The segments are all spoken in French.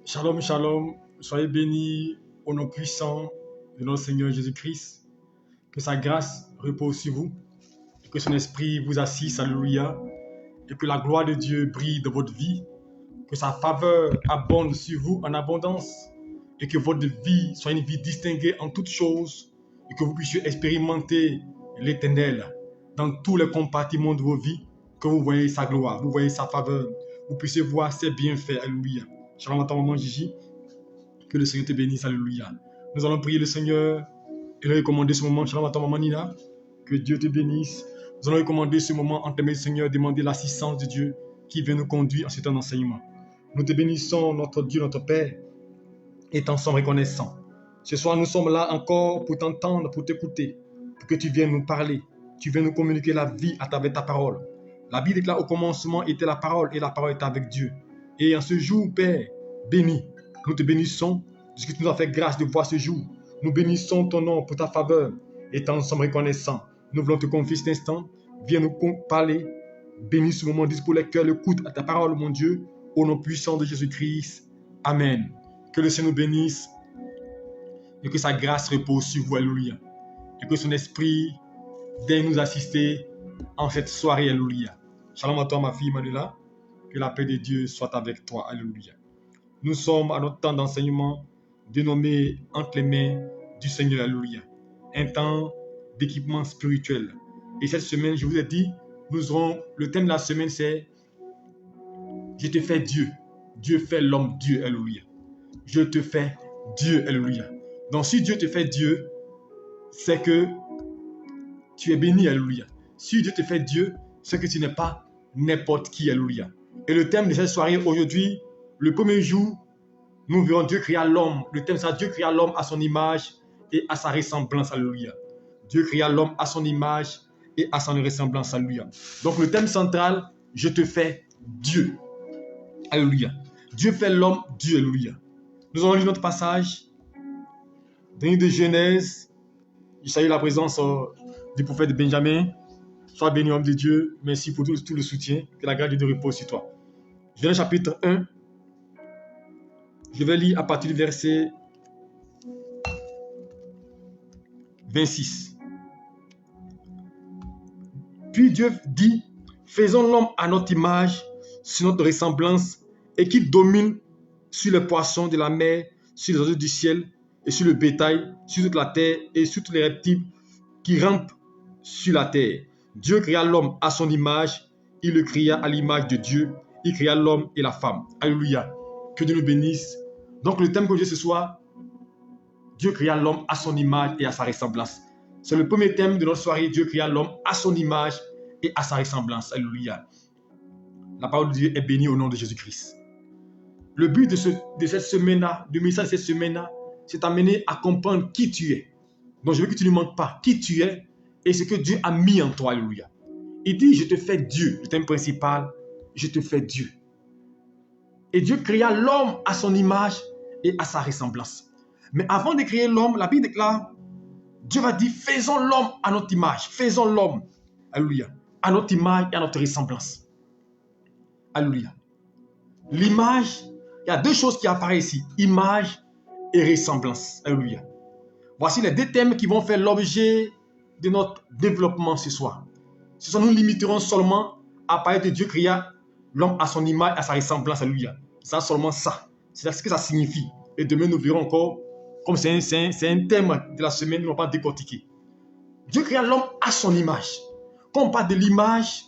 Shalom, shalom. Soyez bénis au nom puissant de notre Seigneur Jésus-Christ. Que sa grâce repose sur vous et que son esprit vous assiste. Alléluia. Et que la gloire de Dieu brille dans votre vie. Que sa faveur abonde sur vous en abondance. Et que votre vie soit une vie distinguée en toutes choses. Et que vous puissiez expérimenter l'Éternel dans tous les compartiments de vos vies. Que vous voyez sa gloire, vous voyez sa faveur. Vous puissiez voir ses bienfaits. Alléluia. Shalom à ton maman Gigi. Que le Seigneur te bénisse. Alléluia. Nous allons prier le Seigneur et lui recommander ce moment. Shalom à ton maman Nina. Que Dieu te bénisse. Nous allons recommander ce moment en termes du Seigneur, demander l'assistance de Dieu qui vient nous conduire en ce temps d'enseignement. Nous te bénissons, notre Dieu, notre Père, et t'en sommes reconnaissants. Ce soir, nous sommes là encore pour t'entendre, pour t'écouter, pour que tu viennes nous parler. Tu viennes nous communiquer la vie à travers ta parole. La Bible déclare au commencement était la parole et la parole était avec Dieu. Et en ce jour, Père, béni, nous te bénissons parce que tu nous as fait grâce de voir ce jour. Nous bénissons ton nom pour ta faveur et t'en sommes reconnaissants. Nous voulons te confier cet instant. Viens nous parler. Bénis ce moment, dis pour les cœurs, écoute à ta parole, mon Dieu, au nom puissant de Jésus-Christ. Amen. Que le Seigneur nous bénisse et que sa grâce repose sur vous. Alléluia. Et que son esprit daigne nous assister en cette soirée. Alléluia. Shalom à toi, ma fille Manuela. Que la paix de Dieu soit avec toi. Alléluia. Nous sommes à notre temps d'enseignement dénommé entre les mains du Seigneur. Alléluia. Un temps d'équipement spirituel. Et cette semaine, je vous ai dit, le thème de la semaine, c'est je te fais Dieu. Dieu fait l'homme Dieu. Alléluia. Je te fais Dieu. Alléluia. Donc si Dieu te fait Dieu, c'est que tu es béni. Alléluia. Si Dieu te fait Dieu, c'est que tu n'es pas n'importe qui. Alléluia. Et le thème de cette soirée aujourd'hui, le premier jour, nous verrons Dieu créa l'homme. Le thème c'est Dieu créa l'homme à son image et à sa ressemblance. Alléluia. Dieu créa l'homme à son image et à son ressemblance. Alléluia. Donc le thème central, je te fais Dieu. Alléluia. Dieu fait l'homme Dieu. Alléluia. Nous allons lire notre passage dans le livre de Genèse. Il s'agit de la présence du prophète Benjamin. Sois béni, homme de Dieu. Merci pour tout le soutien. Que la grâce de Dieu repose sur toi. Genèse chapitre 1. Je vais lire à partir du verset 26. Puis Dieu dit, faisons l'homme à notre image, sur notre ressemblance, et qu'il domine sur les poissons de la mer, sur les oiseaux du ciel, et sur le bétail, sur toute la terre, et sur tous les reptiles qui rampent sur la terre. Dieu créa l'homme à son image, il le créa à l'image de Dieu, il créa l'homme et la femme. Alléluia. Que Dieu nous bénisse. Donc le thème que j'ai ce soir, Dieu créa l'homme à son image et à sa ressemblance. C'est le premier thème de notre soirée. Dieu créa l'homme à son image et à sa ressemblance. Alléluia. La parole de Dieu est bénie au nom de Jésus-Christ. Le but de cette semaine-là, du message de cette semaine-là, c'est t'amener à comprendre qui tu es. Donc je veux que tu ne manques pas qui tu es et ce que Dieu a mis en toi. Alléluia. Il dit, je te fais Dieu. Le thème principal, je te fais Dieu. Et Dieu créa l'homme à son image et à sa ressemblance. Mais avant de créer l'homme, la Bible déclare, Dieu va dire, faisons l'homme à notre image. Faisons l'homme. Alléluia. À notre image et à notre ressemblance. Alléluia. L'image, il y a deux choses qui apparaissent ici. Image et ressemblance. Alléluia. Voici les deux thèmes qui vont faire l'objet de notre développement ce soir. Ce soir, nous limiterons seulement à parler de Dieu créa l'homme à son image, à sa ressemblance. Alléluia. Ça, seulement ça. C'est ce que ça signifie. Et demain, nous verrons encore, comme c'est un thème de la semaine, nous ne allons pas décortiquer. Dieu créa l'homme à son image. Quand on parle de l'image,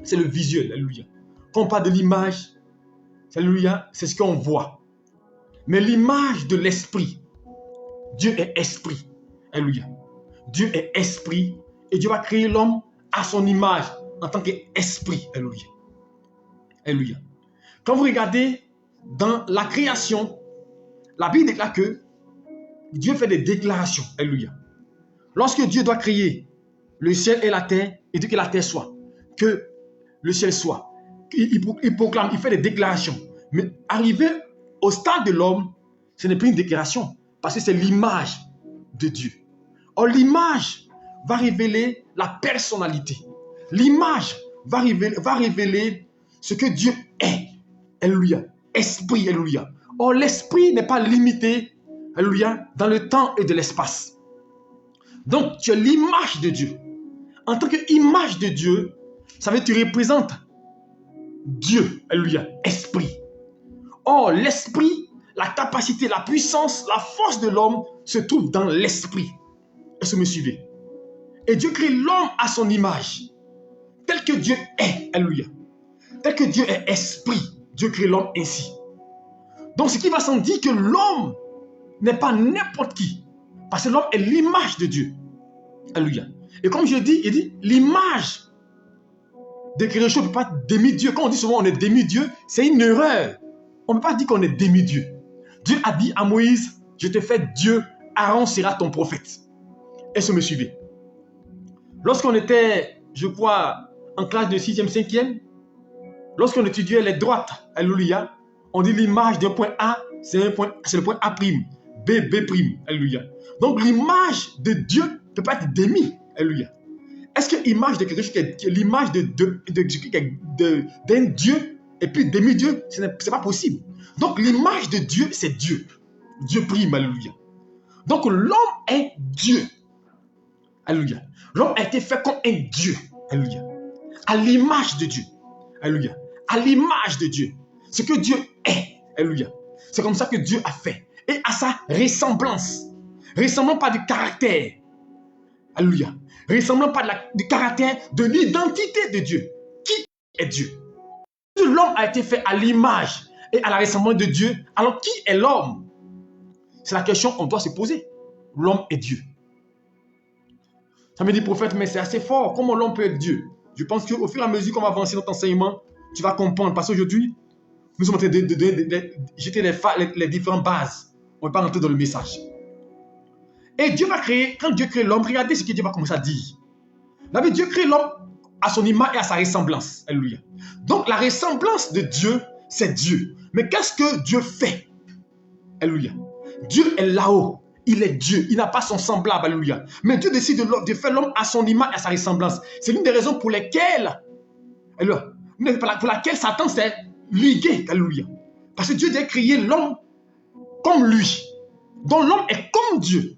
c'est le visuel. Alléluia. Quand on parle de l'image, alléluia, c'est ce qu'on voit. Mais l'image de l'esprit, Dieu est esprit. Alléluia. Dieu est esprit et Dieu va créer l'homme à son image en tant qu'esprit. Alléluia. Alléluia. Quand vous regardez dans la création, la Bible déclare que Dieu fait des déclarations. Alléluia. Lorsque Dieu doit créer le ciel et la terre, il dit que la terre soit, que le ciel soit. Il proclame, il fait des déclarations. Mais arrivé au stade de l'homme, ce n'est plus une déclaration, parce que c'est l'image de Dieu. Or, l'image va révéler la personnalité. L'image va révéler ce que Dieu est. Alléluia. Esprit, alléluia. Or, l'esprit n'est pas limité, alléluia, dans le temps et de l'espace. Donc, tu es l'image de Dieu. En tant qu'image de Dieu, ça veut dire que tu représentes Dieu, alléluia, esprit. Or, l'esprit, la capacité, la puissance, la force de l'homme se trouve dans l'esprit. Est-ce que vous me suivez? Et Dieu crée l'homme à son image, tel que Dieu est, alléluia. Tel que Dieu est esprit, Dieu crée l'homme ainsi. Donc, ce qui va sans dire que l'homme n'est pas n'importe qui, parce que l'homme est l'image de Dieu. Alléluia. Et comme je dis, il dit, l'image de quelque chose ne peut pas être demi-dieu. Quand on dit souvent on est demi-dieu, c'est une erreur. On ne peut pas dire qu'on est demi-dieu. Dieu a dit à Moïse, je te fais Dieu, Aaron sera ton prophète. Est-ce que vous me suivez? Lorsqu'on était, je crois, en classe de 6e, 5e, lorsqu'on étudiait les droites, alléluia, on dit l'image d'un point A, c'est le point A', B, B', alléluia. Donc l'image de Dieu ne peut pas être demi, alléluia. Est-ce que l'image de quelque chose qui est l'image d'un Dieu et puis demi-dieu, ce n'est pas possible. Donc l'image de Dieu, c'est Dieu. Dieu prime, alléluia. Donc l'homme est Dieu. Alléluia. L'homme a été fait comme un Dieu. Alléluia. À l'image de Dieu. Alléluia. À l'image de Dieu. Ce que Dieu est. Alléluia. C'est comme ça que Dieu a fait. Et à sa ressemblance. Ressemblant pas du caractère. Alléluia. Ressemblant pas du caractère, de l'identité de Dieu. Qui est Dieu? Si l'homme a été fait à l'image et à la ressemblance de Dieu, alors qui est l'homme? C'est la question qu'on doit se poser. L'homme est Dieu. Ça me dit, prophète, mais c'est assez fort. Comment l'homme peut être Dieu? Je pense qu'au fur et à mesure qu'on va avancer notre enseignement, tu vas comprendre. Parce qu'aujourd'hui, nous sommes en train de jeter les différentes bases. On ne va pas rentrer dans le message. Et Dieu va créer, quand Dieu crée l'homme, regardez ce que Dieu va commencer à dire. Là, Dieu crée l'homme à son image et à sa ressemblance. Alléluia. Donc, la ressemblance de Dieu, c'est Dieu. Mais qu'est-ce que Dieu fait? Alléluia. Dieu est là-haut. Il est Dieu. Il n'a pas son semblable. Alléluia. Mais Dieu décide de faire l'homme à son image et à sa ressemblance. C'est l'une des raisons pour lesquelles, alléluia, pour laquelle Satan s'est ligué. Alléluia. Parce que Dieu a créé l'homme comme lui. Donc, l'homme est comme Dieu.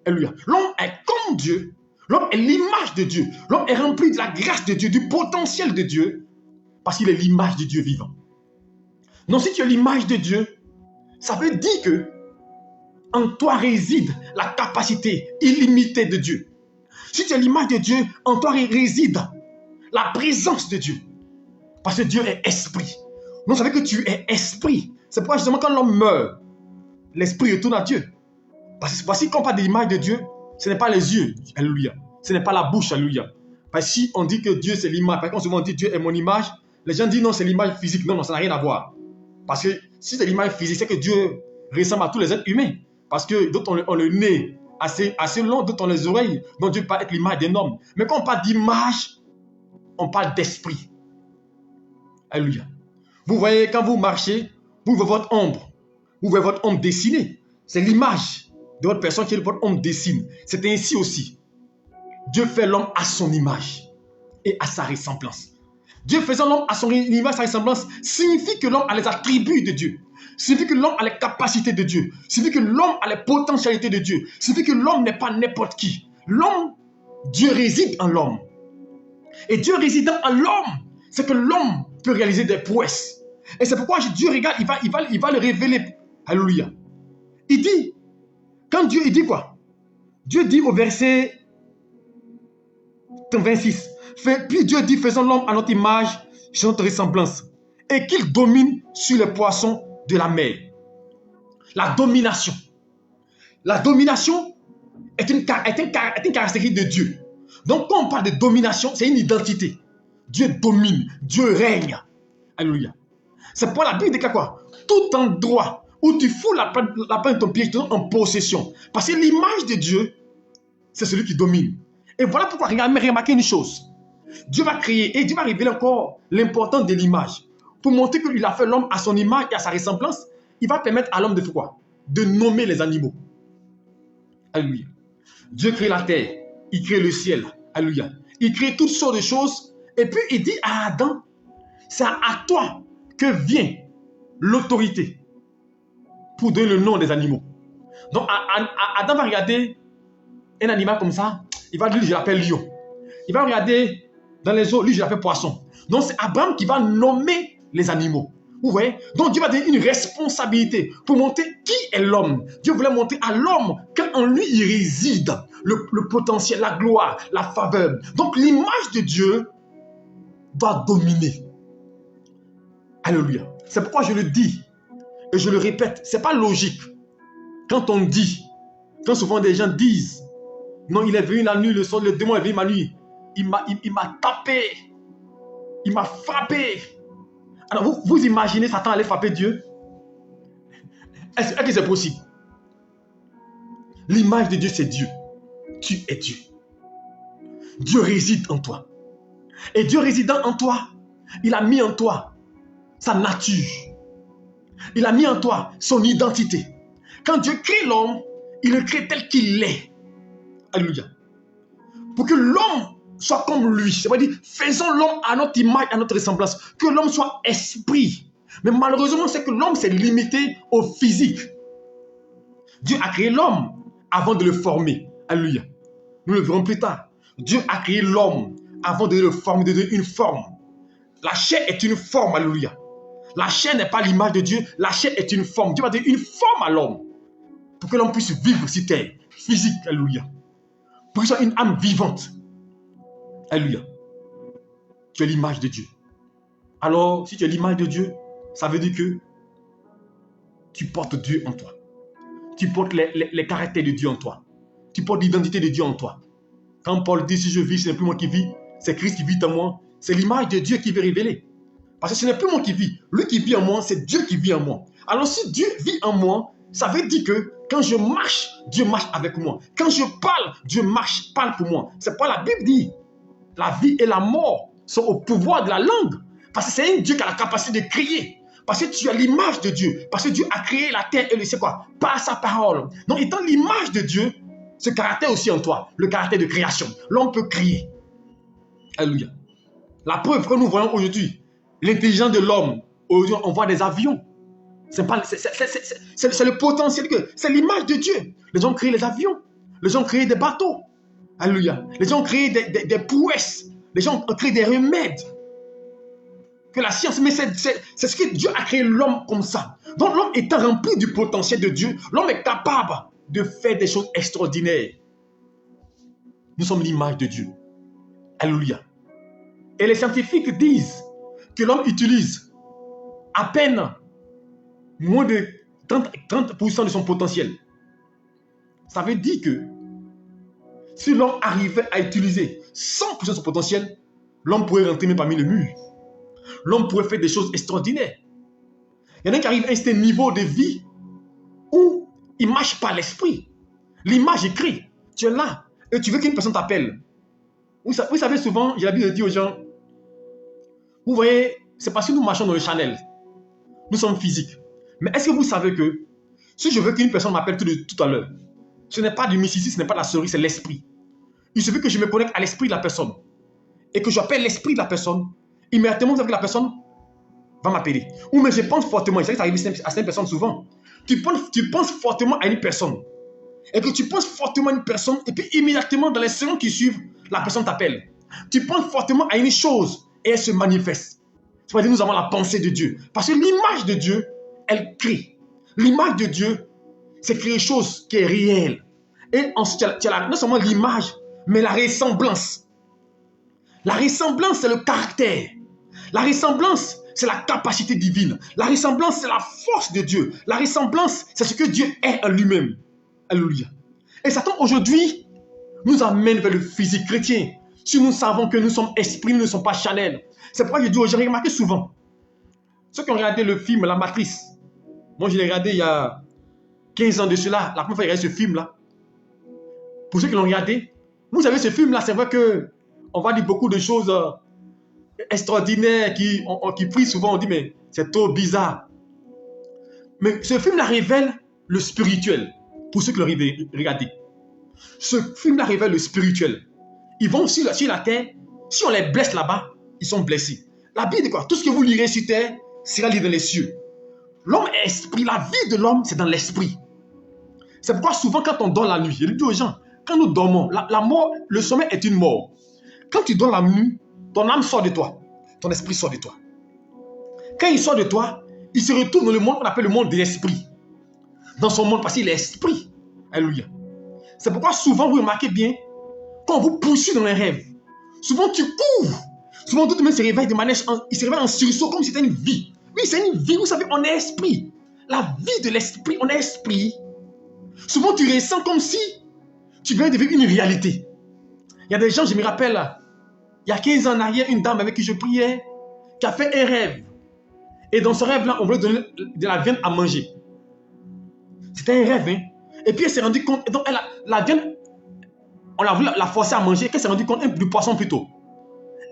Alléluia. L'homme est comme Dieu. L'homme est l'image de Dieu. L'homme est rempli de la grâce de Dieu, du potentiel de Dieu, parce qu'il est l'image de Dieu vivant. Donc, si tu es l'image de Dieu, ça veut dire que en toi réside la capacité illimitée de Dieu. Si tu es l'image de Dieu, en toi réside la présence de Dieu. Parce que Dieu est esprit. Donc, ça veut dire que tu es esprit. C'est pourquoi justement quand l'homme meurt, l'esprit retourne à Dieu. Parce que quand on parle de l'image de Dieu, ce n'est pas les yeux, alléluia. Ce n'est pas la bouche, alléluia. Parce que si on dit que Dieu c'est l'image, parce qu'on souvent dit Dieu est mon image, les gens disent non, c'est l'image physique. Non, non, ça n'a rien à voir. Parce que si c'est l'image physique, c'est que Dieu ressemble à tous les êtres humains. Parce que d'autres ont le nez assez long, d'autres ont les oreilles. Donc Dieu peut être l'image d'un homme. Mais quand on parle d'image, on parle d'esprit. Alléluia. Vous voyez, quand vous marchez, vous voyez votre ombre. Vous voyez votre ombre dessinée. C'est l'image de votre personne qui votre ombre dessine. C'est ainsi aussi. Dieu fait l'homme à son image et à sa ressemblance. Dieu faisant l'homme à son image, sa ressemblance, signifie que l'homme a les attributs de Dieu. Signifie que l'homme a les capacités de Dieu. Signifie que l'homme a les potentialités de Dieu. Signifie que l'homme n'est pas n'importe qui. L'homme, Dieu réside en l'homme. Et Dieu résidant en l'homme, c'est que l'homme peut réaliser des prouesses. Et c'est pourquoi Dieu regarde, il va le révéler. Alléluia. Il dit, quand Dieu, il dit quoi? Dieu dit au verset 26, puis Dieu dit, faisons l'homme à notre image, sur notre ressemblance, et qu'il domine sur les poissons de la mer. La domination. La domination est une caractéristique de Dieu. Donc, quand on parle de domination, c'est une identité. Dieu domine, Dieu règne. Alléluia. C'est pourquoi la Bible déclare quoi? Tout endroit où tu fous la plante de ton pied, tu te donnes en possession. Parce que l'image de Dieu, c'est celui qui domine. Et voilà pourquoi, remarquez une chose. Dieu va créer et Dieu va révéler encore l'importance de l'image. Pour montrer qu'il a fait l'homme à son image et à sa ressemblance, il va permettre à l'homme de faire quoi? De nommer les animaux. Alléluia. Dieu crée la terre, il crée le ciel. Alléluia. Il crée toutes sortes de choses. Et puis il dit à Adam, c'est à toi que vient l'autorité. pour donner le nom des animaux. Donc, Adam va regarder un animal comme ça, il va dire, je l'appelle lion. Il va regarder dans les eaux, lui, je l'appelle poisson. Donc, c'est Abraham qui va nommer les animaux. Vous voyez? Donc, Dieu va donner une responsabilité pour montrer qui est l'homme. Dieu voulait montrer à l'homme qu'en lui, il réside le potentiel, la gloire, la faveur. Donc, l'image de Dieu doit dominer. Alléluia. C'est pourquoi je le dis et je le répète, ce n'est pas logique. Quand on dit, quand souvent des gens disent, non, il est venu la nuit, le soir, le démon est venu ma nuit, il m'a tapé, il m'a frappé. Alors, vous imaginez Satan aller frapper Dieu? Est-ce que c'est possible? L'image de Dieu, c'est Dieu. Tu es Dieu. Dieu réside en toi. Et Dieu résidant en toi, il a mis en toi sa nature. Il a mis en toi son identité. Quand Dieu crée l'homme, il le crée tel qu'il est. Alléluia. Pour que l'homme soit comme lui. C'est-à-dire, faisons l'homme à notre image, à notre ressemblance. Que l'homme soit esprit. Mais malheureusement, c'est que l'homme s'est limité au physique. Dieu a créé l'homme avant de le former. Alléluia. Nous le verrons plus tard. Dieu a créé l'homme avant de le former, de donner une forme. La chair est une forme. Alléluia. La chair n'est pas l'image de Dieu. La chair est une forme. Dieu va donner une forme à l'homme. Pour que l'homme puisse vivre sur terre. Physique. Alléluia. Pour qu'il soit une âme vivante. Alléluia. Tu es l'image de Dieu. Alors, si tu es l'image de Dieu, ça veut dire que tu portes Dieu en toi. Tu portes les caractères de Dieu en toi. Tu portes l'identité de Dieu en toi. Quand Paul dit, si je vis, ce n'est plus moi qui vis, c'est Christ qui vit en moi. C'est l'image de Dieu qui veut révéler. Parce que ce n'est plus moi qui vis. Lui qui vit en moi, c'est Dieu qui vit en moi. Alors si Dieu vit en moi, ça veut dire que quand je marche, Dieu marche avec moi. Quand je parle, Dieu parle pour moi. C'est pas la Bible dit. La vie et la mort sont au pouvoir de la langue. Parce que c'est un Dieu qui a la capacité de créer. Parce que tu as l'image de Dieu. Parce que Dieu a créé la terre et le ciel quoi? Par sa parole. Donc étant l'image de Dieu, ce caractère aussi en toi, le caractère de création. L'homme peut créer. Alléluia. La preuve que nous voyons aujourd'hui, l'intelligence de l'homme, aujourd'hui on voit des avions. C'est le potentiel que c'est l'image de Dieu. Les gens ont créé les avions. Les gens ont créé des bateaux. Alléluia. Les gens ont créé des prouesses. Les gens ont créé des remèdes. Que la science, mais c'est ce que Dieu a créé l'homme comme ça. Donc l'homme étant rempli du potentiel de Dieu, l'homme est capable de faire des choses extraordinaires. Nous sommes l'image de Dieu. Alléluia. Et les scientifiques disent que l'homme utilise à peine moins de 30% de son potentiel. Ça veut dire que si l'homme arrivait à utiliser 100% de son potentiel, l'homme pourrait rentrer même parmi les murs. L'homme pourrait faire des choses extraordinaires. Il y en a qui arrivent à un certain niveau de vie où il ne marche pas l'esprit. L'image écrit. Tu es là et tu veux qu'une personne t'appelle. Vous savez souvent, j'ai l'habitude de dire aux gens, vous voyez, c'est parce que nous marchons dans le Chanel. Nous sommes physiques. Mais est-ce que vous savez que si je veux qu'une personne m'appelle tout à l'heure, ce n'est pas du mysticisme, ce n'est pas de la cerise, c'est l'esprit. Il suffit que je me connecte à l'esprit de la personne et que j'appelle l'esprit de la personne, immédiatement, vous savez que la personne va m'appeler. Ou mais je pense fortement, ça arrive à certaines personnes souvent. Tu penses fortement à une personne et que tu penses fortement à une personne et puis immédiatement dans les secondes qui suivent, la personne t'appelle. Tu penses fortement à une chose et elle se manifeste. C'est-à-dire nous avons la pensée de Dieu. Parce que l'image de Dieu, elle crée. L'image de Dieu, c'est quelque chose qui est réel. Et ensuite, tu as non seulement l'image, mais la ressemblance. La ressemblance, c'est le caractère. La ressemblance, c'est la capacité divine. La ressemblance, c'est la force de Dieu. La ressemblance, c'est ce que Dieu est en lui-même. Alléluia. Et Satan, aujourd'hui, nous amène vers le physique chrétien. Si nous savons que nous sommes esprits, nous ne sommes pas charnels. C'est pourquoi je dis, j'ai remarqué souvent, ceux qui ont regardé le film La Matrice, moi je l'ai regardé il y a 15 ans de cela, la première fois que j'ai regardé ce film-là. Pour ceux qui l'ont regardé, vous savez, ce film-là, c'est vrai qu'on va dire beaucoup de choses extraordinaires qui prient souvent, on dit, mais c'est trop bizarre. Mais ce film-là révèle le spirituel, pour ceux qui l'ont regardé. Ce film-là révèle le spirituel. Ils vont sur la terre, si on les blesse là-bas, ils sont blessés. La Bible dit quoi? Tout ce que vous lirez sur terre sera lu dans les cieux. L'homme est esprit. La vie de l'homme, c'est dans l'esprit. C'est pourquoi souvent, quand on dort la nuit, je le dis aux gens, quand nous dormons, la mort, le sommeil est une mort. Quand tu dors la nuit, ton âme sort de toi. Ton esprit sort de toi. Quand il sort de toi, il se retrouve dans le monde qu'on appelle le monde de l'esprit. Dans son monde, parce qu'il est esprit. Alléluia. C'est pourquoi souvent, vous remarquez bien, quand on vous poursuit dans les rêves, souvent tu cours. Souvent, tout le monde se réveille de manière, il se réveille en sursaut comme si c'était une vie. Oui, c'est une vie. Vous savez, on est esprit. La vie de l'esprit, on est esprit. Souvent, tu ressens comme si tu viens de vivre une réalité. Il y a des gens, je me rappelle, il y a 15 ans en arrière, une dame avec qui je priais, qui a fait un rêve. Et dans ce rêve-là, on voulait donner de la viande à manger. C'était un rêve, hein. Et puis elle s'est rendue compte, donc la viande, on a voulu la forcer à manger, qu'elle s'est rendue compte, du poisson plutôt.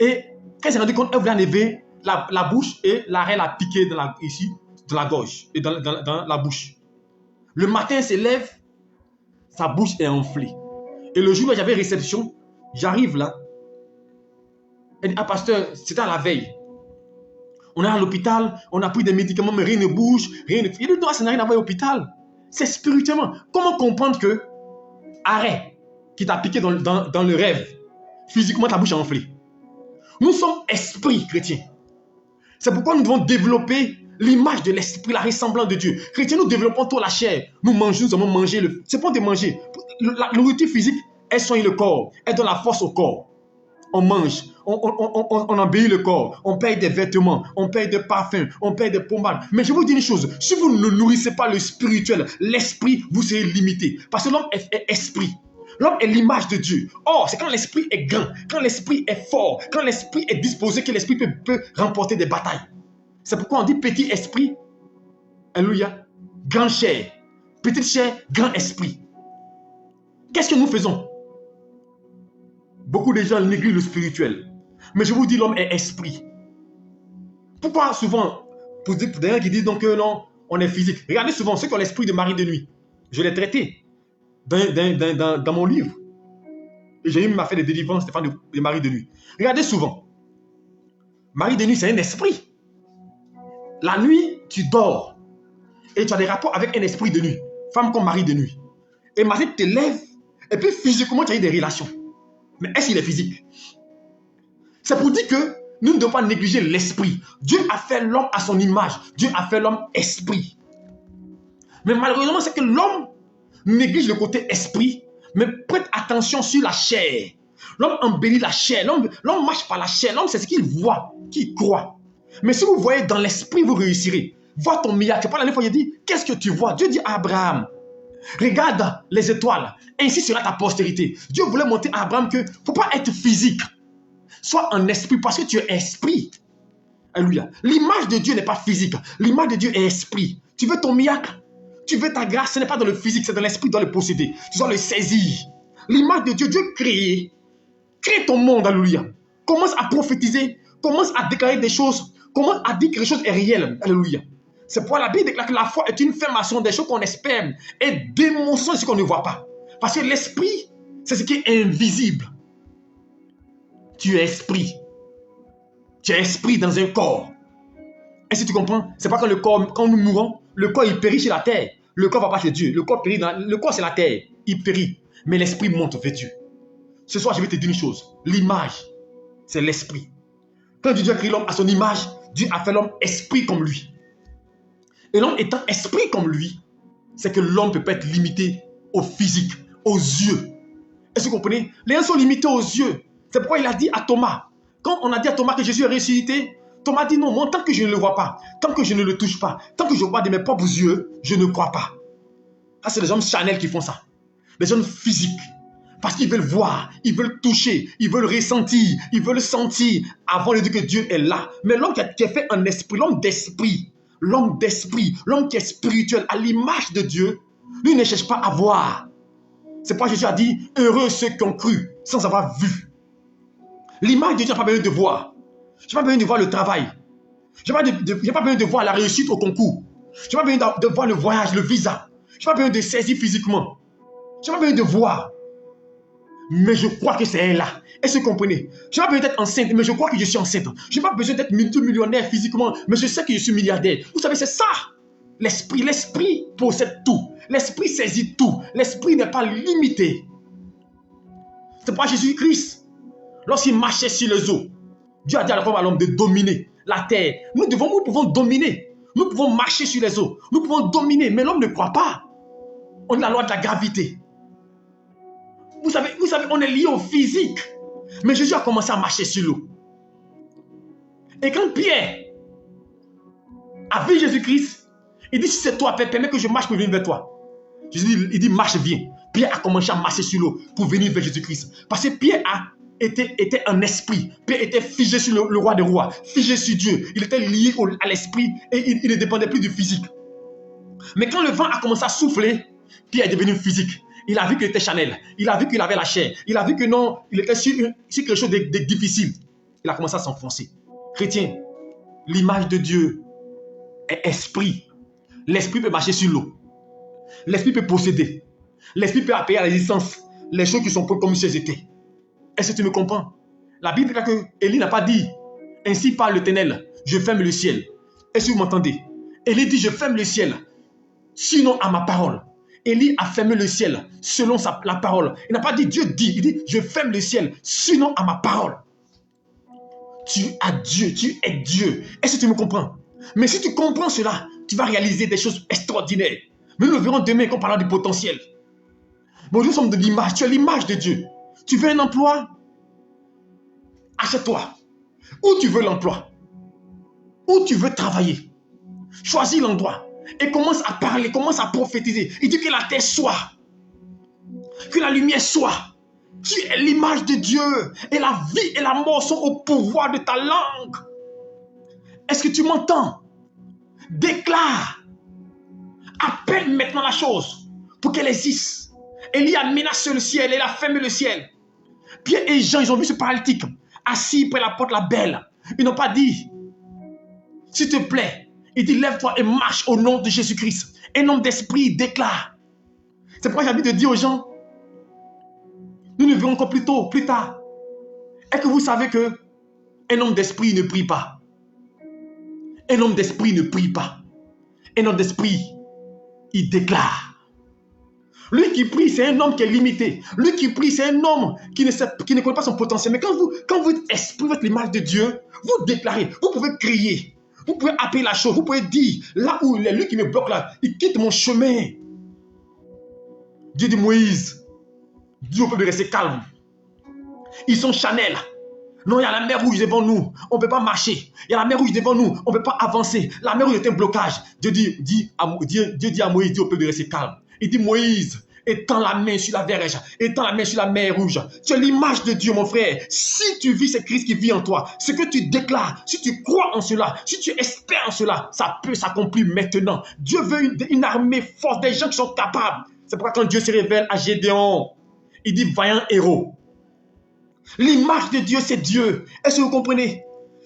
Et quand elle s'est rendue compte, elle voulait enlever la bouche et l'arrêt l'a piqué ici, de la gorge et dans la bouche. Le matin, elle se lève, sa bouche est enflée. Et le jour où j'avais réception, j'arrive là. Elle dit, ah pasteur, c'était à la veille. On est à l'hôpital, on a pris des médicaments, mais rien ne bouge, rien ne... Il dit, non, ça n'a rien à voir avec l'hôpital. C'est spirituellement. Comment comprendre que arrêt qui t'a piqué dans le rêve, physiquement ta bouche est enflée. Nous sommes esprits chrétiens. C'est pourquoi nous devons développer l'image de l'esprit, la ressemblance de Dieu. Chrétiens, nous développons toute la chair. Nous mangeons, nous avons mangé. C'est pas de manger. La nourriture physique, elle soigne le corps. Elle donne la force au corps. On mange, on embellit le corps, on paye des vêtements, on paye des parfums, on paye des pommades. Mais je vous dis une chose, si vous ne nourrissez pas le spirituel, l'esprit, vous serez limité. Parce que l'homme est esprit. L'homme est l'image de Dieu. Or, c'est quand l'esprit est grand, quand l'esprit est fort, quand l'esprit est disposé, que l'esprit peut remporter des batailles. C'est pourquoi on dit petit esprit, alléluia, grande chair. Petite chair, grand esprit. Qu'est-ce que nous faisons? Beaucoup de gens négligent le spirituel. Mais je vous dis, l'homme est esprit. Pourquoi souvent, pour des gens qui disent donc que non, on est physique. Regardez souvent ceux qui ont l'esprit de mari de nuit. Je l'ai traité dans mon livre. Et j'ai même fait des délivrances, Stéphane, de mari de nuit. Regardez souvent. Mari de nuit, c'est un esprit. La nuit, tu dors. Et tu as des rapports avec un esprit de nuit. Femme comme mari de nuit. Et matin, tu te lèves. Et puis physiquement, tu as eu des relations. Mais est-ce qu'il est physique? C'est pour dire que nous ne devons pas négliger l'esprit. Dieu a fait l'homme à son image. Dieu a fait l'homme esprit. Mais malheureusement, c'est que l'homme néglige le côté esprit, mais prête attention sur la chair. L'homme embellit la chair. L'homme marche par la chair. L'homme, c'est ce qu'il voit, qu'il croit. Mais si vous voyez dans l'esprit, vous réussirez. Vois ton miracle. C'est pas la dernière fois qu'il dit, qu'est-ce que tu vois? Dieu dit à Abraham, regarde les étoiles, ainsi sera ta postérité. Dieu voulait montrer à Abraham que il ne faut pas être physique. Sois en esprit parce que tu es esprit. Alléluia. L'image de Dieu n'est pas physique. L'image de Dieu est esprit. Tu veux ton miracle? Tu veux ta grâce? Ce n'est pas dans le physique, c'est dans l'esprit, tu dois le posséder. Tu dois le saisir. L'image de Dieu, Dieu crée. Crée ton monde, alléluia. Commence à prophétiser. Commence à déclarer des choses. Commence à dire que les choses sont réelles. Alléluia. C'est pourquoi la Bible déclare que la foi est une fermation des choses qu'on espère et démonstration de ce qu'on ne voit pas. Parce que l'esprit, c'est ce qui est invisible. Tu es esprit. Tu es esprit dans un corps. Est-ce que tu comprends? C'est pas quand le corps, quand nous mourons, le corps il périt chez la terre. Le corps va pas chez Dieu. Le corps périt le corps c'est la terre. Il périt. Mais l'esprit monte vers Dieu. Ce soir, je vais te dire une chose. L'image, c'est l'esprit. Quand Dieu a créé l'homme à son image, Dieu a fait l'homme esprit comme lui. Et l'homme étant esprit comme lui, c'est que l'homme ne peut pas être limité au physique, aux yeux. Est-ce que vous comprenez? Les gens sont limités aux yeux. C'est pourquoi il a dit à Thomas, quand on a dit à Thomas que Jésus est ressuscité, Thomas dit non, moi tant que je ne le vois pas, tant que je ne le touche pas, tant que je vois de mes propres yeux, je ne crois pas. Ça, c'est les hommes charnels qui font ça. Les hommes physiques. Parce qu'ils veulent voir, ils veulent toucher, ils veulent ressentir, ils veulent sentir avant de dire que Dieu est là. Mais l'homme qui est fait en esprit, l'homme d'esprit, l'homme qui est spirituel, à l'image de Dieu, lui ne cherche pas à voir. C'est pourquoi Jésus a dit, heureux ceux qui ont cru sans avoir vu. L'image de Dieu n'a pas besoin de voir. Je n'ai pas besoin de voir le travail. Je n'ai pas besoin de voir la réussite au concours. Je n'ai pas besoin de voir le voyage, le visa. Je n'ai pas besoin de saisir physiquement. Je n'ai pas besoin de voir. Mais je crois que c'est elle là. Est-ce que vous comprenez? Je n'ai pas besoin d'être enceinte, mais je crois que je suis enceinte. Je n'ai pas besoin d'être multimillionnaire physiquement, mais je sais que je suis milliardaire. Vous savez, c'est ça. L'esprit possède tout. L'esprit saisit tout. L'esprit n'est pas limité. C'est pourquoi Jésus-Christ, lorsqu'il marchait sur les eaux, Dieu a dit à l'homme de dominer la terre. Nous pouvons dominer. Nous pouvons marcher sur les eaux. Nous pouvons dominer. Mais l'homme ne croit pas. On a la loi de la gravité. Vous savez, on est lié au physique. Mais Jésus a commencé à marcher sur l'eau. Et quand Pierre a vu Jésus-Christ, il dit, si c'est toi, Père, permets que je marche pour venir vers toi. Jésus, il dit, marche, viens. Pierre a commencé à marcher sur l'eau pour venir vers Jésus-Christ. Parce que Pierre était un esprit. Pierre était figé sur le roi des rois, figé sur Dieu. Il était lié à l'esprit et il ne dépendait plus du physique. Mais quand le vent a commencé à souffler, Pierre est devenu physique. Il a vu qu'il était charnel. Il a vu qu'il avait la chair. Il a vu que non, il était sur quelque chose de difficile. Il a commencé à s'enfoncer. Chrétien, l'image de Dieu est esprit. L'esprit peut marcher sur l'eau. L'esprit peut posséder. L'esprit peut appeler à l'existence les choses qui sont comme si elles étaient. Est-ce que tu me comprends? La Bible dit que Élie n'a pas dit « Ainsi parle l'Éternel, je ferme le ciel ». Est-ce que vous m'entendez? Élie dit « Je ferme le ciel, sinon à ma parole ». Élie a fermé le ciel selon la parole. Il n'a pas dit Dieu dit, il dit « Je ferme le ciel, sinon à ma parole ». Tu as Dieu, tu es Dieu. Est-ce que tu me comprends? Mais si tu comprends cela, tu vas réaliser des choses extraordinaires. Mais nous le verrons demain quand on parlera du potentiel. Bon, nous sommes de l'image, tu es l'image de Dieu. Tu veux un emploi? Achète-toi. Où tu veux l'emploi? Où tu veux travailler? Choisis l'endroit et commence à parler, commence à prophétiser. Il dit que la terre soit, que la lumière soit. Tu es l'image de Dieu et la vie et la mort sont au pouvoir de ta langue. Est-ce que tu m'entends? Déclare. Appelle maintenant la chose pour qu'elle existe. Élie a menacé le ciel, il a fermé le ciel. Pierre et Jean, ils ont vu ce paralytique assis près de la porte la belle. Ils n'ont pas dit, s'il te plaît, il dit, lève-toi et marche au nom de Jésus-Christ. Un homme d'esprit déclare. C'est pourquoi j'ai envie de dire aux gens, nous le verrons encore plus tôt, plus tard. Est-ce que vous savez que un homme d'esprit ne prie pas? Un homme d'esprit ne prie pas. Un homme d'esprit, il déclare. Lui qui prie, c'est un homme qui est limité. Lui qui prie, c'est un homme qui ne connaît pas son potentiel. Mais quand vous exprimez l'image de Dieu, vous déclarez, vous pouvez crier, vous pouvez appeler la chose, vous pouvez dire, là où il est, lui qui me bloque là, il quitte mon chemin. Dieu dit Moïse, dis au peuple de rester calme. Ils sont charnels. Non, il y a la mer rouge devant nous, on ne peut pas marcher. Il y a la mer rouge devant nous, on ne peut pas avancer. La mer rouge est un blocage. Dieu dit à Moïse, dis au peuple de rester calme. Il dit Moïse, étends la main sur la verge, étends la main sur la mer rouge. Tu es l'image de Dieu, mon frère. Si tu vis ce Christ qui vit en toi, ce que tu déclares, si tu crois en cela, si tu espères en cela, ça peut s'accomplir maintenant. Dieu veut une armée forte, des gens qui sont capables. C'est pourquoi quand Dieu se révèle à Gédéon, il dit vaillant héros. L'image de Dieu, c'est Dieu. Est-ce que vous comprenez?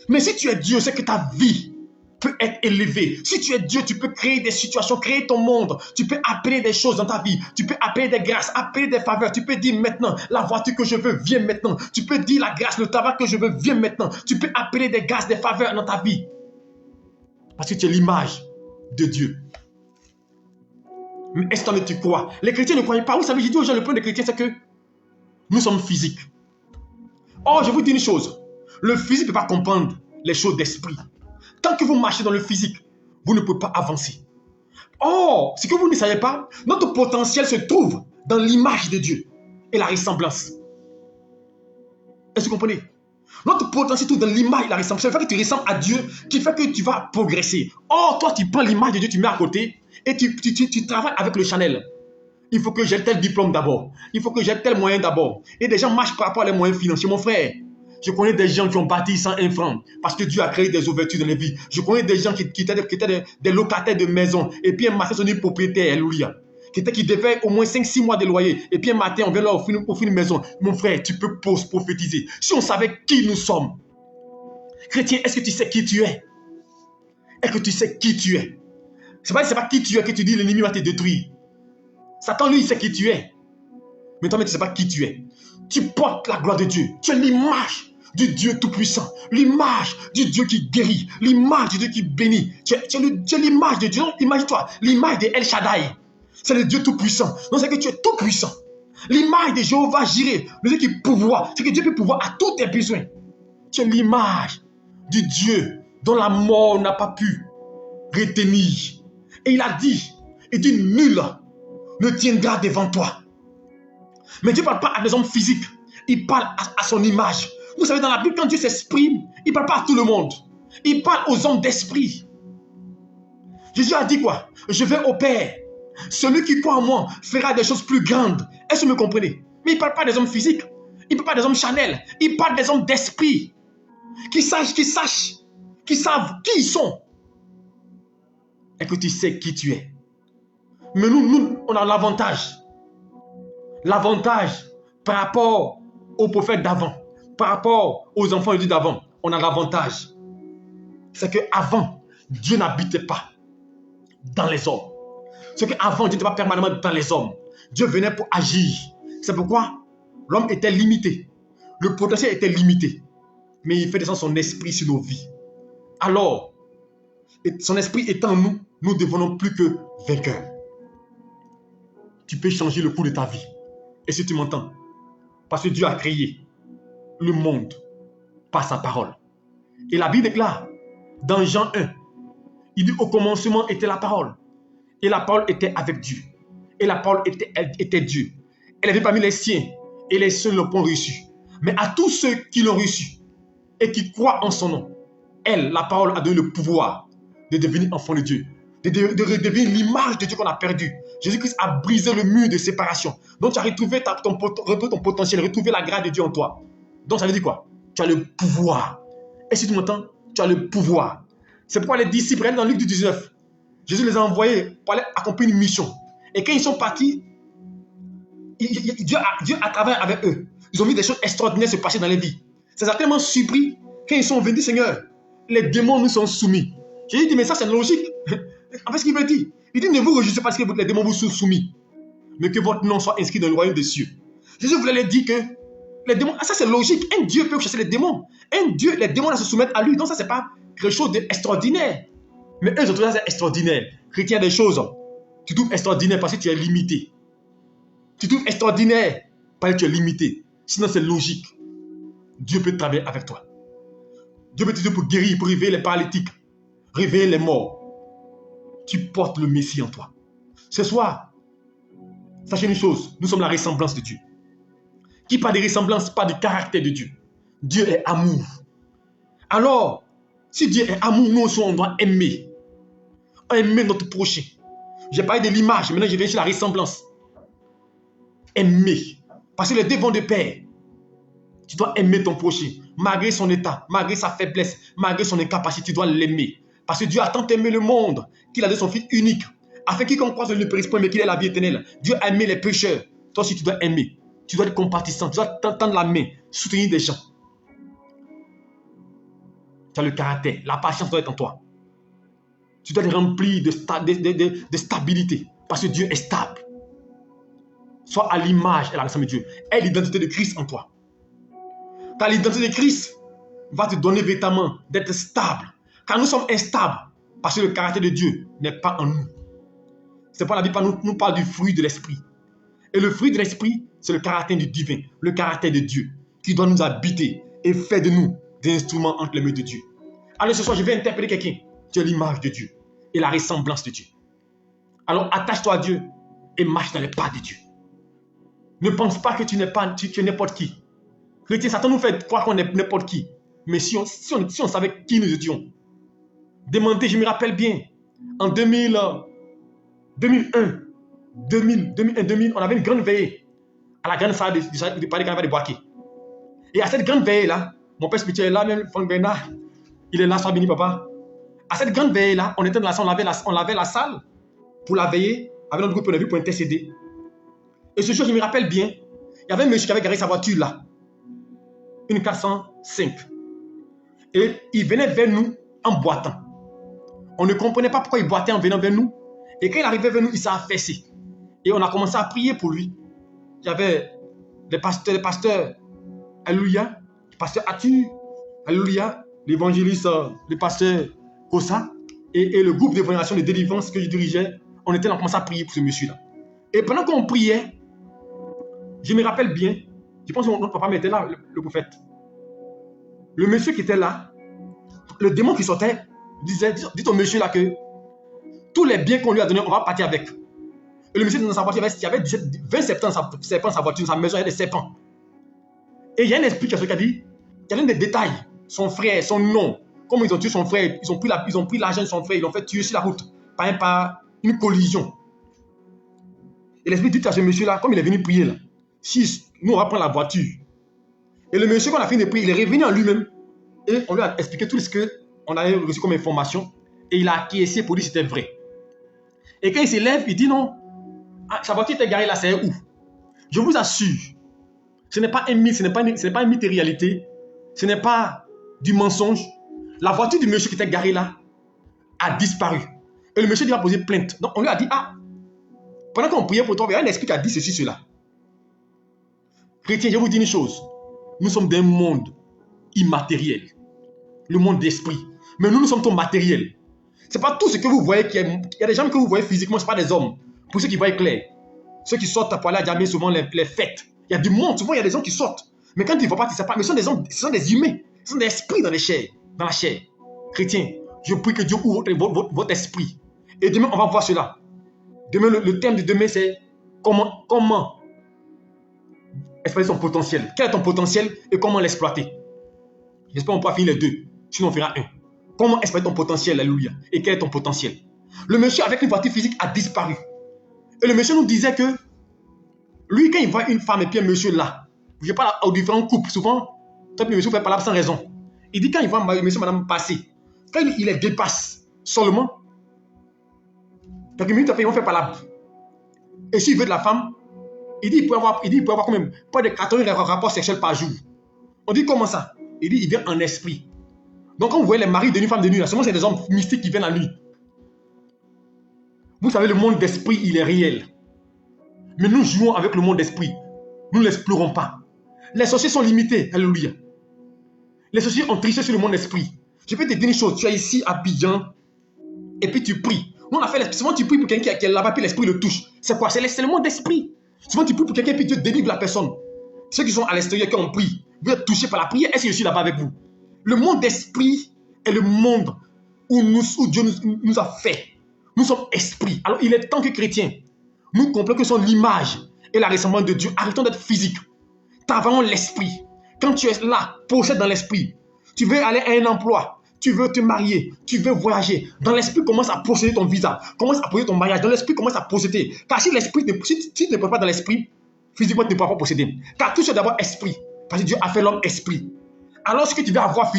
Mais si tu es Dieu, c'est que ta vie peut être élevée. Si tu es Dieu, tu peux créer des situations, créer ton monde. Tu peux appeler des choses dans ta vie. Tu peux appeler des grâces, appeler des faveurs. Tu peux dire maintenant, la voiture que je veux, viens maintenant. Tu peux dire la grâce, le travail que je veux, viens maintenant. Tu peux appeler des grâces, des faveurs dans ta vie. Parce que tu es l'image de Dieu. Mais est-ce que tu crois? Les chrétiens ne croient pas. Vous savez, j'ai dit aux gens, le problème des chrétiens, c'est que nous sommes physiques. Oh, je vous dis une chose. Le physique ne peut pas comprendre les choses d'esprit. Tant que vous marchez dans le physique, vous ne pouvez pas avancer. Oh, ce que vous ne savez pas, notre potentiel se trouve dans l'image de Dieu et la ressemblance. Est-ce que vous comprenez? Notre potentiel se trouve dans l'image et la ressemblance. C'est le fait que tu ressembles à Dieu qui fait que tu vas progresser. Oh, toi, tu prends l'image de Dieu, tu mets à côté et tu travailles avec le Chanel. Il faut que j'ai tel diplôme d'abord. Il faut que j'ai tel moyen d'abord. Et des gens marchent par rapport à les moyens financiers. Mon frère, je connais des gens qui ont bâti sans un franc parce que Dieu a créé des ouvertures dans les vies. Je connais des gens qui étaient des locataires de maison et puis un matin, sont devenus propriétaires. Alléluia. Qui devaient au moins 5-6 mois de loyer. Et puis un matin, on vient leur offrir une maison. Mon frère, tu peux prophétiser. Si on savait qui nous sommes. Chrétien, est-ce que tu sais qui tu es? Est-ce que tu sais qui tu es? C'est pas qui tu es que tu dis l'ennemi va te détruire. Satan, lui, il sait qui tu es. Mais toi, tu ne sais pas qui tu es. Tu portes la gloire de Dieu. Tu es l'image. du Dieu Tout-Puissant, l'image du Dieu qui guérit, l'image du Dieu qui bénit. Tu es l'image de Dieu. Imagine-toi, l'image de El Shaddai. C'est le Dieu Tout-Puissant. Donc c'est que tu es tout-puissant. L'image de Jéhovah Jireh, le Dieu qui pourvoit, c'est que Dieu peut pourvoir à tous tes besoins. Tu es l'image du Dieu dont la mort n'a pas pu retenir. Et il a dit, nul ne tiendra devant toi. Mais Dieu ne parle pas à des hommes physiques, il parle à son image. Vous savez, dans la Bible, quand Dieu s'exprime, il ne parle pas à tout le monde. Il parle aux hommes d'esprit. Jésus a dit quoi? Je vais au Père. Celui qui croit en moi fera des choses plus grandes. Est-ce que vous me comprenez? Mais il ne parle pas des hommes physiques. Il ne parle pas des hommes charnels. Il parle des hommes d'esprit. Qui savent qui ils sont. Et que tu sais qui tu es. Mais nous, on a l'avantage. L'avantage par rapport aux prophètes d'avant, par rapport aux enfants de Dieu d'avant, on a l'avantage. C'est qu'avant, Dieu n'habitait pas dans les hommes. C'est qu'avant, Dieu n'était pas permanemment dans les hommes. Dieu venait pour agir. C'est pourquoi l'homme était limité. Le potentiel était limité. Mais il fait descendre son esprit sur nos vies. Alors, son esprit étant en nous, nous ne devenons plus que vainqueurs. Tu peux changer le cours de ta vie. Et si tu m'entends, parce que Dieu a créé le monde par sa parole. Et la Bible déclare, dans Jean 1, il dit au commencement était la parole. Et la parole était avec Dieu. Et la parole était Dieu. Elle était parmi les siens. Et les siens ne l'ont pas reçu. Mais à tous ceux qui l'ont reçu et qui croient en son nom, elle, la parole, a donné le pouvoir de devenir enfant de Dieu. De redevenir l'image de Dieu qu'on a perdu. Jésus-Christ a brisé le mur de séparation. Donc tu as retrouvé ton potentiel, retrouvé la grâce de Dieu en toi. Donc ça veut dire quoi? Tu as le pouvoir. Et si tu m'entends, tu as le pouvoir. C'est pourquoi les disciples, dans Luc 19, Jésus les a envoyés pour aller accomplir une mission. Et quand ils sont partis, Dieu a travaillé avec eux. Ils ont vu des choses extraordinaires se passer dans les vies. Ça les a tellement surpris quand ils sont venus, Seigneur, les démons nous sont soumis. Jésus dit, mais ça c'est logique. En fait, ce qu'il veut dire, il dit, ne vous réjouissez pas parce que les démons vous sont soumis, mais que votre nom soit inscrit dans le royaume des cieux. Jésus voulait leur dire que les démons, ça c'est logique. Un Dieu peut chasser les démons. Un Dieu, les démons se soumettent à lui. Donc ça, c'est pas quelque chose d'extraordinaire. Mais eux, ils ont trouvé ça extraordinaire. Chrétien, des choses, tu trouves extraordinaire parce que tu es limité. Tu trouves extraordinaire parce que tu es limité. Sinon, c'est logique. Dieu peut travailler avec toi. Dieu peut t'aider pour guérir, pour réveiller les paralytiques, réveiller les morts. Tu portes le Messie en toi. Ce soir, sachez une chose, nous sommes la ressemblance de Dieu. Qui parle de ressemblance, pas du caractère de Dieu. Dieu est amour. Alors, si Dieu est amour, nous aussi on doit aimer. Aimer notre prochain. J'ai parlé de l'image, maintenant je viens sur la ressemblance. Aimer. Parce que les deux vont de pair. Tu dois aimer ton prochain. Malgré son état, malgré sa faiblesse, malgré son incapacité, tu dois l'aimer. Parce que Dieu a tant aimé le monde qu'il a donné son Fils unique. Afin quiconque croise ne périsse point, mais qu'il ait la vie éternelle. Dieu a aimé les pécheurs. Toi aussi tu dois aimer. Tu dois être compatissant. Tu dois tendre la main, soutenir des gens. Tu as le caractère. La patience doit être en toi. Tu dois être rempli de stabilité. Parce que Dieu est stable. Sois à l'image et à la ressemblance de Dieu. Aie l'identité de Christ en toi. Car l'identité de Christ va te donner véritablement d'être stable. Car nous sommes instables. Parce que le caractère de Dieu n'est pas en nous. C'est pourquoi la Bible nous parle du fruit de l'esprit. Et le fruit de l'esprit, c'est le caractère du divin, le caractère de Dieu, qui doit nous habiter et faire de nous des instruments entre les mains de Dieu. Alors ce soir, je vais interpeller quelqu'un. Tu es l'image de Dieu et la ressemblance de Dieu. Alors attache-toi à Dieu et marche dans les pas de Dieu. Ne pense pas que tu n'es n'importe qui. Chrétien, Satan nous fait croire qu'on est n'importe qui. Mais si on savait qui nous étions. Demandez, je me rappelle bien, en 2001, 2000, on avait une grande veillée à la grande salle de Paris Carnaval de Boaké. Et à cette grande veillée-là, mon père spirituel est là, même Franck Bernard, il est là, sois béni papa. À cette grande veillée-là, on était dans la salle, on lavait la salle pour la veiller, avec notre groupe, on a vu pour intercéder. Et ce jour, je me rappelle bien, il y avait un monsieur qui avait garé sa voiture là, une 405. Et il venait vers nous en boitant. On ne comprenait pas pourquoi il boitait en venant vers nous. Et quand il arrivait vers nous, il s'est affaissé. Et on a commencé à prier pour lui. Il y avait les pasteurs, alléluia, pasteur Atu, alléluia, l'évangéliste, le pasteur Kosa, et le groupe d'évangélisation de délivrance que je dirigeais, on était là, on commençait à prier pour ce monsieur-là. Et pendant qu'on priait, je me rappelle bien, je pense que notre papa m'était là, le prophète. Le monsieur qui était là, le démon qui sortait, disait, dites au monsieur là que tous les biens qu'on lui a donnés, on va partir avec. Et le monsieur dans sa voiture, il y avait 20 serpents dans sa voiture, dans sa maison, il y avait des serpents. Et il y a un esprit qui a dit, il y a des détails, son frère, son nom, comment ils ont tué son frère, ils ont pris l'argent de son frère, ils l'ont fait tuer sur la route, par une collision. Et l'esprit dit à ce monsieur-là, comme il est venu prier là, si nous on va prendre la voiture. Et le monsieur, quand on a fini de prier, il est revenu en lui-même, et on lui a expliqué tout ce qu'on avait reçu comme information, et il a acquiescé pour dire que c'était vrai. Et quand il s'élève, il dit non, sa voiture était garée là, c'est où? Je vous assure, ce n'est pas un mythe, ce n'est pas une mythe de réalité, ce n'est pas du mensonge. La voiture du monsieur qui était garée là a disparu. Et le monsieur lui a posé plainte. Donc on lui a dit, pendant qu'on priait pour toi, il y a un esprit qui a dit ceci, cela. Chrétien, je vous dis une chose, nous sommes d'un monde immatériel, le monde d'esprit. Mais nous sommes tous matériels. Ce n'est pas tout ce que vous voyez, il y a des gens que vous voyez physiquement, ce n'est pas des hommes. Pour ceux qui voient clair, ceux qui sortent pour aller à Djamé, souvent les fêtes, il y a du monde, souvent il y a des gens qui sortent. Mais quand ils ne voient pas, ils ne savent pas, mais ce sont des hommes, ce sont des humains, ce sont des esprits dans la chair. Chrétien, je prie que Dieu ouvre votre esprit. Et demain, on va voir cela. Demain, le thème de demain, c'est comment exploiter son potentiel. Quel est ton potentiel et comment l'exploiter? J'espère qu'on pourra finir les deux. Sinon, on fera un. Comment exploiter ton potentiel, alléluia. Et quel est ton potentiel? Le monsieur avec une voiture physique a disparu. Et le monsieur nous disait que lui, quand il voit une femme et puis un monsieur là, je parle aux différents couples, souvent, le monsieur fait parler sans raison. Il dit quand il voit monsieur et madame passer, quand il les dépasse seulement, quelques minutes après, ils vont faire parler. Et s'il veut de la femme, il dit il peut avoir quand même pas de 80 rapports sexuels par jour. On dit comment ça? Il dit il vient en esprit. Donc quand vous voyez les maris de nuit, femmes de nuit, là, souvent c'est des hommes mystiques qui viennent la nuit. Vous savez, le monde d'esprit, il est réel. Mais nous jouons avec le monde d'esprit. Nous ne l'explorons pas. Les sorciers sont limités. Alléluia. Les sorciers ont triché sur le monde d'esprit. Je peux te dire une chose. Tu es ici à Abidjan et puis tu pries. Nous, on a fait l'esprit. Souvent, tu pries pour quelqu'un qui est là-bas puis l'esprit le touche. C'est quoi? C'est le monde d'esprit. Souvent, tu pries pour quelqu'un puis Dieu délivre la personne. Ceux qui sont à l'extérieur, qui ont prié, vous êtes touchés par la prière. Est-ce que je suis là-bas avec vous? Le monde d'esprit est le monde où Dieu nous a fait. Nous sommes esprits. Alors, il est temps que chrétiens, nous comprenons que sont l'image et la ressemblance de Dieu. Arrêtons d'être physique. Travaillons l'esprit. Quand tu es là, possède dans l'esprit. Tu veux aller à un emploi. Tu veux te marier. Tu veux voyager. Dans l'esprit, commence à posséder ton visa. Commence à posséder ton mariage. Dans l'esprit, commence à posséder. Car si l'esprit, si tu ne peux pas dans l'esprit, physiquement, tu ne pourras pas posséder. Car tout c'est d'abord esprit. Parce que Dieu a fait l'homme esprit. Alors, ce que tu veux avoir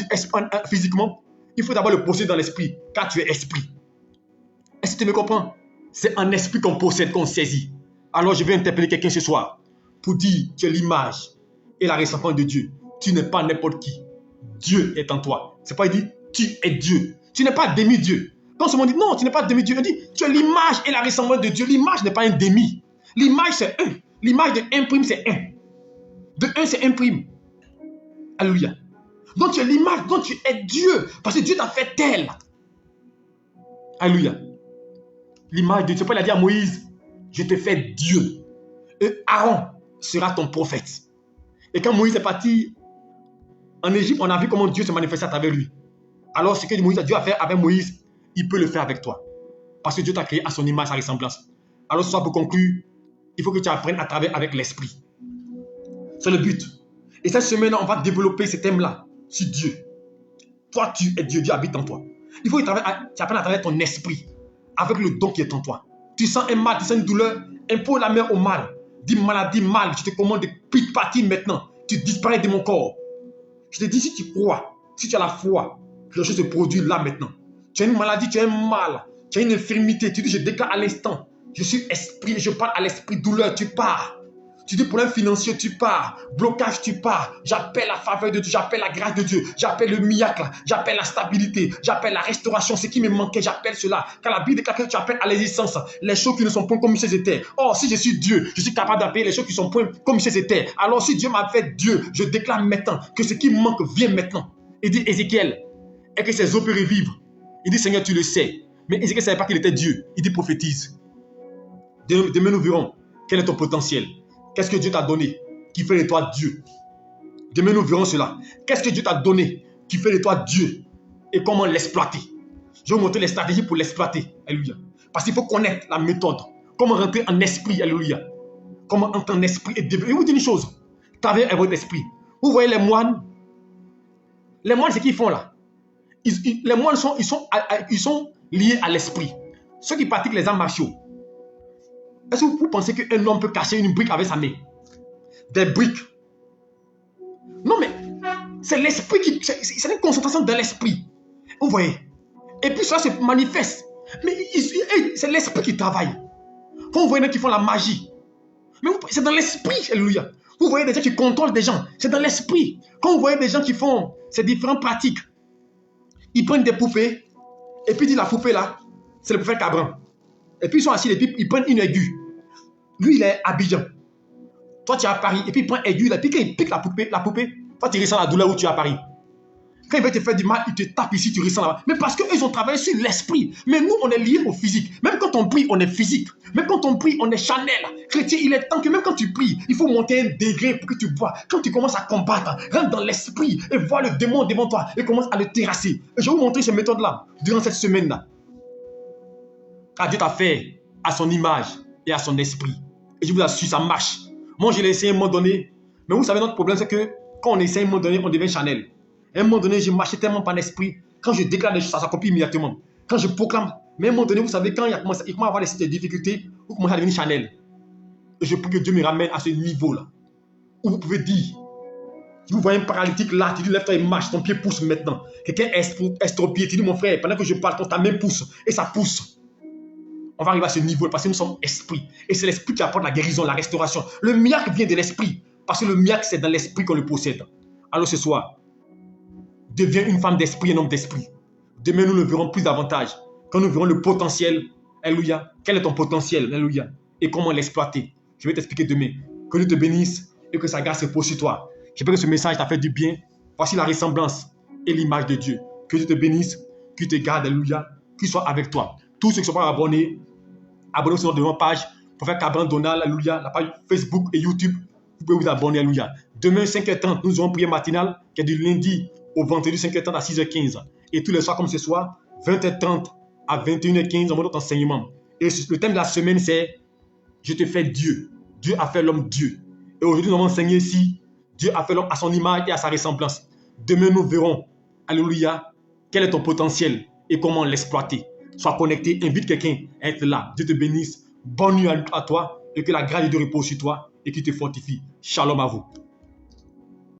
physiquement, il faut d'abord le posséder dans l'esprit. Car tu es esprit. Est-ce que tu me comprends? C'est en esprit qu'on possède, qu'on saisit. Alors je vais interpeller quelqu'un ce soir pour dire tu es l'image et la ressemblance de Dieu. Tu n'es pas n'importe qui. Dieu est en toi. C'est pas il dit tu es Dieu. Tu n'es pas demi-dieu. Quand ce monde dit non, tu n'es pas demi-dieu, il dit tu es l'image et la ressemblance de Dieu. L'image n'est pas un demi. L'image c'est un. L'image de 1 prime c'est 1. De 1 c'est 1 prime. Alléluia. Donc tu es l'image, donc tu es Dieu. Parce que Dieu t'a fait tel. Alléluia. L'image de Dieu. Il a dit à Moïse, je te fais Dieu. Et Aaron sera ton prophète. Et quand Moïse est parti en Égypte, on a vu comment Dieu se manifestait à travers lui. Alors ce que Dieu a fait avec Moïse, il peut le faire avec toi. Parce que Dieu t'a créé à son image, à sa ressemblance. Alors ce soir, pour conclure, il faut que tu apprennes à travailler avec l'esprit. C'est le but. Et cette semaine, on va développer ce thème-là sur Dieu. Toi, tu es Dieu, Dieu habite en toi. Il faut que tu apprennes à travailler ton esprit avec le don qui est en toi. Tu sens un mal, tu sens une douleur, impose la main au mal. Dis maladie, mal, je te commande de partir maintenant. Tu disparais de mon corps. Je te dis, si tu crois, si tu as la foi, que les choses se produisent là maintenant. Tu as une maladie, tu as un mal, tu as une infirmité. Tu dis, je déclare à l'instant, je suis esprit, je parle à l'esprit douleur, tu pars. Tu dis problème financier, tu pars. Blocage, tu pars. J'appelle la faveur de Dieu, j'appelle la grâce de Dieu, j'appelle le miracle, j'appelle la stabilité, j'appelle la restauration. Ce qui me manquait, j'appelle cela. Car la Bible déclare que tu appelles à l'existence les choses qui ne sont point comme si étaient. Or, si je suis Dieu, je suis capable d'appeler les choses qui sont point comme si étaient. Alors, si Dieu m'a fait Dieu, je déclare maintenant que ce qui me manque vient maintenant. Il dit Ézéchiel, et que ses eaux peuvent revivre. Il dit Seigneur, tu le sais. Mais Ézéchiel ne savait pas qu'il était Dieu. Il dit prophétise. Demain, nous verrons quel est ton potentiel. Qu'est-ce que Dieu t'a donné qui fait de toi Dieu? Demain, nous verrons cela. Qu'est-ce que Dieu t'a donné qui fait de toi Dieu et comment l'exploiter? Je vais vous montrer les stratégies pour l'exploiter. Alléluia. Parce qu'il faut connaître la méthode. Comment rentrer en esprit. Alléluia. Comment entrer en esprit et développer. Je vais vous dire une chose. Travaillez avec votre esprit. Vous voyez les moines. Les moines, c'est ce qu'ils font là. Les moines ils sont liés à l'esprit. Ceux qui pratiquent les arts martiaux. Est-ce que vous pensez qu'un homme peut cacher une brique avec sa main? Des briques. Non, mais c'est l'esprit qui... C'est une concentration de l'esprit. Vous voyez? Et puis ça se manifeste. Mais c'est l'esprit qui travaille. Quand vous voyez des gens qui font la magie, mais c'est dans l'esprit, alléluia. Vous voyez des gens qui contrôlent des gens, c'est dans l'esprit. Quand vous voyez des gens qui font ces différentes pratiques, ils prennent des poupées, et puis ils disent la poupée là, c'est le prophète Cabran. Et puis ils sont assis, et puis ils prennent une aiguille. Lui, il est à Abidjan. Toi, tu es à Paris. Et puis, il prend aiguille. Et puis, quand il pique la poupée, toi, tu ressens la douleur où tu es à Paris. Quand il veut te faire du mal, il te tape ici, tu ressens là-bas. Mais parce qu'ils ont travaillé sur l'esprit. Mais nous, on est liés au physique. Même quand on prie, on est physique. Même quand on prie, on est charnel. Chrétien, il est temps que même quand tu pries, il faut monter un degré pour que tu vois. Quand tu commences à combattre, rentre dans l'esprit et vois le démon devant toi et commence à le terrasser. Et je vais vous montrer ces méthodes-là durant cette semaine-là. Car Dieu t'a fait à son image et à son esprit. Et je vous assure, ça marche. Moi, je l'ai essayé à un moment donné. Mais vous savez, notre problème, c'est que quand on essaie à un moment donné, on devient charnel. À un moment donné, je marchais tellement par l'esprit. Quand je déclare des choses, ça s'accomplit immédiatement. Quand je proclame, mais à un moment donné, vous savez, quand il commence à avoir des difficultés, vous commencez à devenir charnel. Et je prie que Dieu me ramène à ce niveau-là. Où vous pouvez dire, vous voyez un paralytique là, tu dis lève-toi et marche, ton pied pousse maintenant. Quelqu'un est estropié, tu dis mon frère, pendant que je parle, ta main pousse. Et ça pousse. On va arriver à ce niveau parce que nous sommes esprit. Et c'est l'esprit qui apporte la guérison, la restauration. Le miracle vient de l'esprit. Parce que le miracle, c'est dans l'esprit qu'on le possède. Alors ce soir, deviens une femme d'esprit, un homme d'esprit. Demain, nous le verrons plus davantage. Quand nous verrons le potentiel, alléluia. Quel est ton potentiel, alléluia. Et comment l'exploiter. Je vais t'expliquer demain. Que Dieu te bénisse et que sa grâce repose sur toi. J'espère que ce message t'a fait du bien. Voici la ressemblance et l'image de Dieu. Que Dieu te bénisse, qu'il te garde, alléluia, qu'il soit avec toi. Tous ceux qui ne sont pas abonnés, abonnez-vous sur notre page, Prophète Cabran Donald, alléluia, la page Facebook et YouTube. Vous pouvez vous abonner, alléluia. Demain, 5h30, nous aurons prière matinale, qui est du lundi au vendredi, 5h30 à 6h15. Et tous les soirs, comme ce soir, 20h30 à 21h15, on va notre enseignement. Et le thème de la semaine, c'est « Je te fais Dieu ». Dieu a fait l'homme Dieu. Et aujourd'hui, nous allons enseigner ici, Dieu a fait l'homme à son image et à sa ressemblance. Demain, nous verrons, alléluia, quel est ton potentiel et comment l'exploiter. Sois connecté, invite quelqu'un à être là. Dieu te bénisse. Bonne nuit à toi et que la grâce de Dieu repose sur toi et qu'il te fortifie. Shalom à vous.